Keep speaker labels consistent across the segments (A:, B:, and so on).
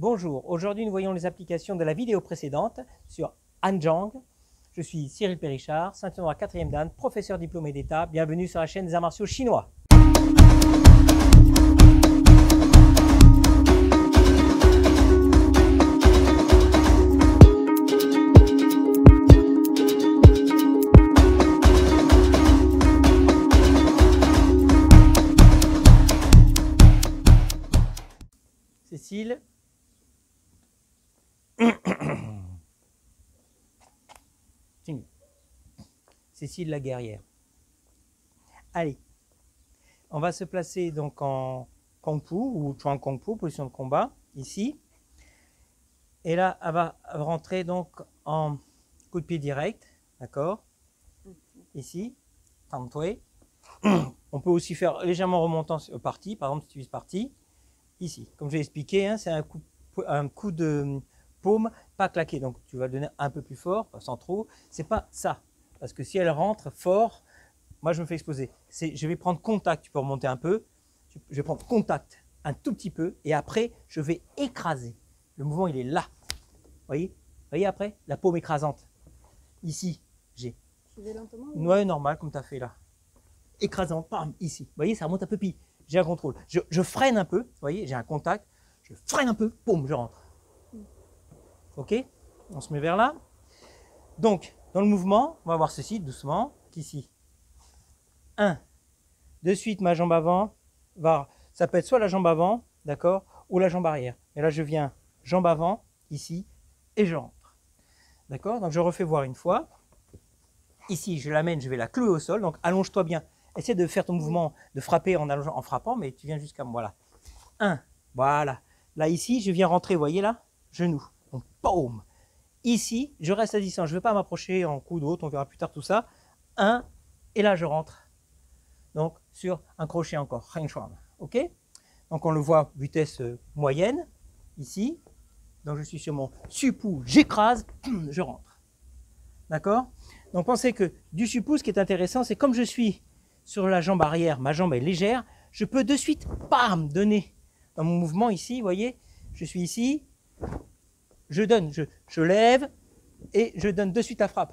A: Bonjour, aujourd'hui nous voyons les applications de la vidéo précédente sur Hanjang. Je suis Cyril Périchard, ceinture noire 4e dan, professeur diplômé d'État. Bienvenue sur la chaîne des arts martiaux chinois. Cécile. Cécile la guerrière. Allez, on va se placer donc en Kung Fu ou Chuan Kung Fu, position de combat, ici. Et là, elle va rentrer donc en coup de pied direct, d'accord? Ici, Tam Tui. On peut aussi faire légèrement remontant parti, par exemple si tu vises parti, ici. Comme je l'ai expliqué, hein, c'est un coup de paume, pas claqué, donc tu vas le donner un peu plus fort, pas sans trop. C'est pas ça, parce que si elle rentre fort, moi je me fais exploser. Je vais prendre contact, tu peux remonter un peu, je vais prendre contact un tout petit peu, et après je vais écraser. Le mouvement il est là, voyez après, la paume écrasante. Ici, j'ai.
B: Tu fais lentement ou...
A: Ouais, normal, comme tu as fait là. Écrasant, bam, ici. Vous voyez, ça remonte un peu, puis j'ai un contrôle. Je freine un peu, vous voyez, j'ai un contact, je freine un peu, boum, je rentre. Ok, on se met vers là. Donc, dans le mouvement, on va voir ceci doucement, ici. 1. De suite, ma jambe avant, ça peut être soit la jambe avant, d'accord, ou la jambe arrière. Et là, je viens jambe avant, ici, et je rentre. D'accord, donc je refais voir une fois. Ici, je l'amène, je vais la clouer au sol, donc allonge-toi bien. Essaie de faire ton mouvement, de frapper en allongeant, en frappant, mais tu viens jusqu'à moi, voilà. 1, voilà. Là, ici, je viens rentrer, vous voyez là, genou. Donc, paume. Ici, je reste à distance, je ne vais pas m'approcher en coude haute, on verra plus tard tout ça. 1, et là, je rentre. Donc, sur un crochet encore, Heng Chuan. Ok? Donc, on le voit, vitesse moyenne, ici. Donc, je suis sur mon supou, j'écrase, je rentre. D'accord? Donc, pensez que du supou, ce qui est intéressant, c'est comme je suis sur la jambe arrière, ma jambe est légère, je peux de suite, bam, donner dans mon mouvement ici, vous voyez, je suis ici, je donne, je lève et je donne de suite la frappe.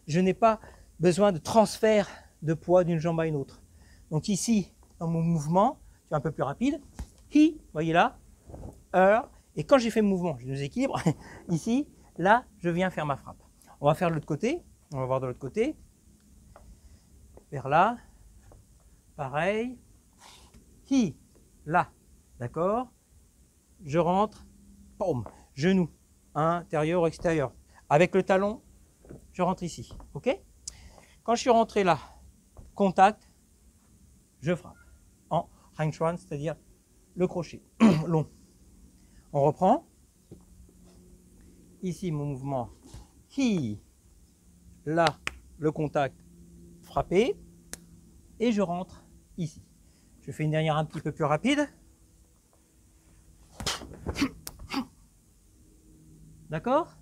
A: Je n'ai pas besoin de transfert de poids d'une jambe à une autre. Donc ici, dans mon mouvement, tu es un peu plus rapide, hi, voyez là, et quand j'ai fait le mouvement, je nous équilibre, ici, là, je viens faire ma frappe. On va faire de l'autre côté, on va voir de l'autre côté, vers là, pareil, hi, là, d'accord, je rentre, boum, genou, intérieur ou extérieur. Avec le talon, je rentre ici, ok? Quand je suis rentré là, contact, je frappe en Heng Chuan, c'est-à-dire le crochet long. On reprend. Ici, mon mouvement, hi, là, le contact, frappé, et je rentre ici. Je fais une dernière un petit peu plus rapide. D'accord?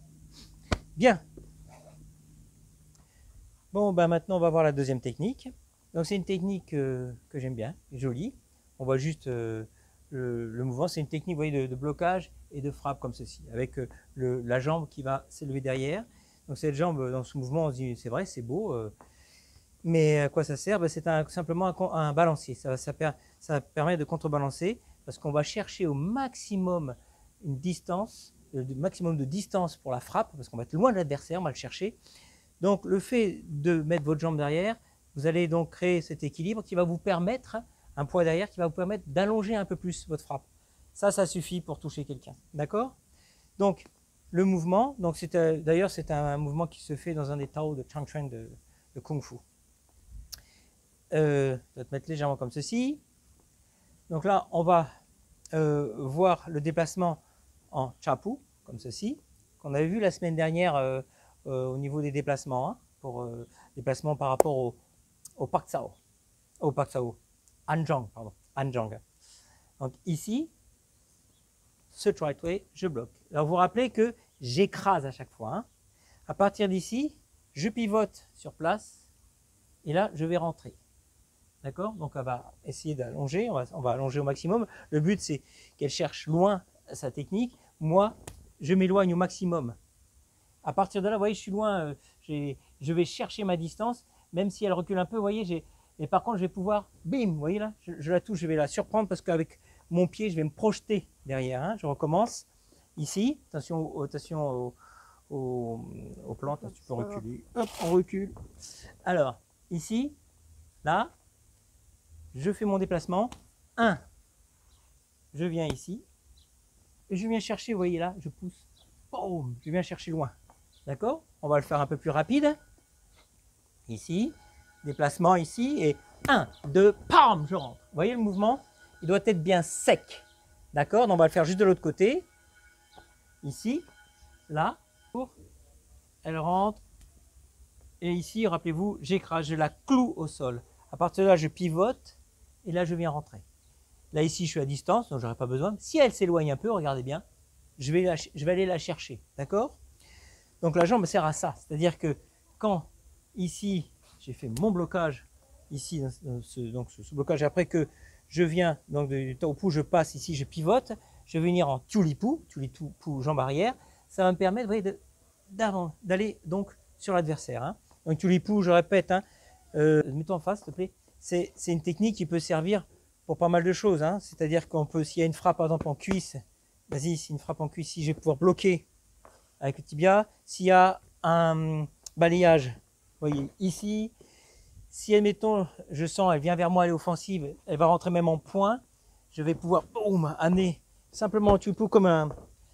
A: Bien. Bon, ben maintenant, on va voir la deuxième technique. Donc, c'est une technique que j'aime bien, jolie. On voit juste le mouvement. C'est une technique, vous voyez, de blocage et de frappe comme ceci, avec la jambe qui va s'élever derrière. Donc, cette jambe, dans ce mouvement, on se dit, c'est vrai, c'est beau. Mais à quoi ça sert? Ben, c'est simplement un balancier. Ça permet de contrebalancer parce qu'on va chercher au maximum une distance, le maximum de distance pour la frappe, parce qu'on va être loin de l'adversaire, on va le chercher. Donc, le fait de mettre votre jambe derrière, vous allez donc créer cet équilibre qui va vous permettre, un poids derrière, qui va vous permettre d'allonger un peu plus votre frappe. Ça suffit pour toucher quelqu'un. D'accord? Donc, le mouvement, d'ailleurs, c'est un mouvement qui se fait dans un des Tao de Chang Chuan de Kung Fu. Je vais te mettre légèrement comme ceci. Donc là, on va voir le déplacement en Chapu, comme ceci, qu'on avait vu la semaine dernière au niveau des déplacements, hein, pour déplacement par rapport au Pak Sao, Hanjang, pardon, Hanjang. Donc ici, ce right way, je bloque. Alors vous vous rappelez que j'écrase à chaque fois. Hein. À partir d'ici, je pivote sur place et là, je vais rentrer. D'accord? Donc on va essayer d'allonger, on va allonger au maximum. Le but, c'est qu'elle cherche loin sa technique. moi, je m'éloigne au maximum. À partir de là, vous voyez, je suis loin, je vais chercher ma distance, même si elle recule un peu, vous voyez, et par contre, je vais pouvoir, bim, vous voyez là, je la touche, je vais la surprendre parce qu'avec mon pied, je vais me projeter derrière. Hein. Je recommence ici, attention aux plantes, tu peux reculer, hop, on recule. Alors, ici, là, je fais mon déplacement, 1, je viens ici, et je viens chercher, vous voyez là, je pousse, boum, je viens chercher loin. D'accord? On va le faire un peu plus rapide. Ici, déplacement ici, et 1, 2, pam, je rentre. Vous voyez le mouvement? Il doit être bien sec. D'accord? On va le faire juste de l'autre côté. Ici, là, elle rentre. Et ici, rappelez-vous, j'écrase, je la cloue au sol. À partir de là, je pivote, et là, je viens rentrer. Là, ici, je suis à distance, donc je n'aurai pas besoin. Si elle s'éloigne un peu, regardez bien, je vais aller la chercher. D'accord? Donc la jambe sert à ça, c'est-à-dire que quand ici j'ai fait mon blocage, ici ce blocage, après que je viens donc du taupu, je passe ici, je pivote, je vais venir en tulipu jambe arrière, ça va me permettre, vous voyez, d'aller donc sur l'adversaire. Hein. Donc tulipu, je répète, hein, mets-toi en face s'il te plaît, c'est une technique qui peut servir pour pas mal de choses, hein. C'est-à-dire qu'on peut, s'il y a une frappe par exemple en cuisse, vas-y, si une frappe en cuisse, si je vais pouvoir bloquer avec le tibia, s'il y a un balayage, vous voyez, ici, si admettons, je sens, elle vient vers moi, elle est offensive, elle va rentrer même en point, je vais pouvoir, boum, amener simplement un tupu comme un,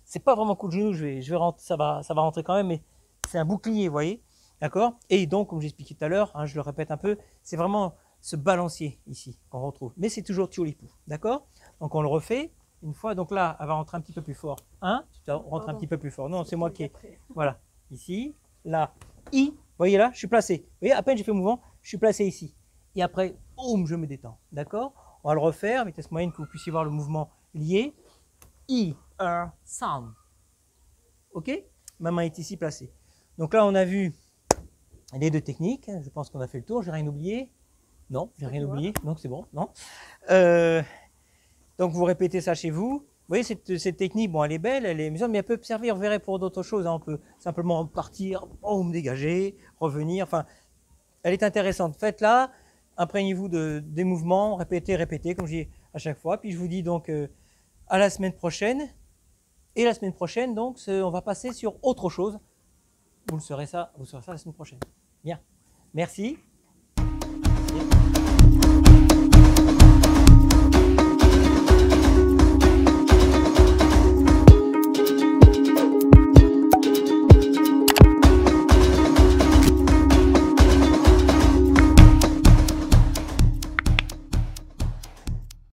A: c'est pas vraiment coup de genou, je vais rentrer, ça va rentrer quand même, mais c'est un bouclier, vous voyez, d'accord? Et donc, comme j'expliquais tout à l'heure, hein, je le répète un peu, c'est vraiment ce balancier ici qu'on retrouve, mais c'est toujours tulipu, d'accord? Donc on le refait. Une fois, donc là, elle va rentrer un petit peu plus fort. 1, tu rentres un petit peu plus fort. Non, c'est moi qui ai. Voilà, ici, là, I. Vous voyez là, je suis placé. Vous voyez, à peine j'ai fait le mouvement, je suis placé ici. Et après, boum, je me détends. D'accord? On va le refaire, vitesse moyenne, que vous puissiez voir le mouvement lié. I, R, sound. Ok? Ma main est ici placée. Donc là, on a vu les deux techniques. Je pense qu'on a fait le tour. J'ai rien oublié? Non, j'ai rien oublié. Donc c'est bon. Non. Donc vous répétez ça chez vous. Vous voyez, cette technique, bon, elle est belle, elle est amusante, mais elle peut servir, vous verrez, pour d'autres choses. Hein. On peut simplement partir, boum, dégager, revenir. Enfin, elle est intéressante. Faites-la, imprégnez-vous des mouvements, répétez, comme je dis à chaque fois. Puis je vous dis donc à la semaine prochaine. Et la semaine prochaine, donc, on va passer sur autre chose. Vous saurez ça la semaine prochaine. Bien. Merci.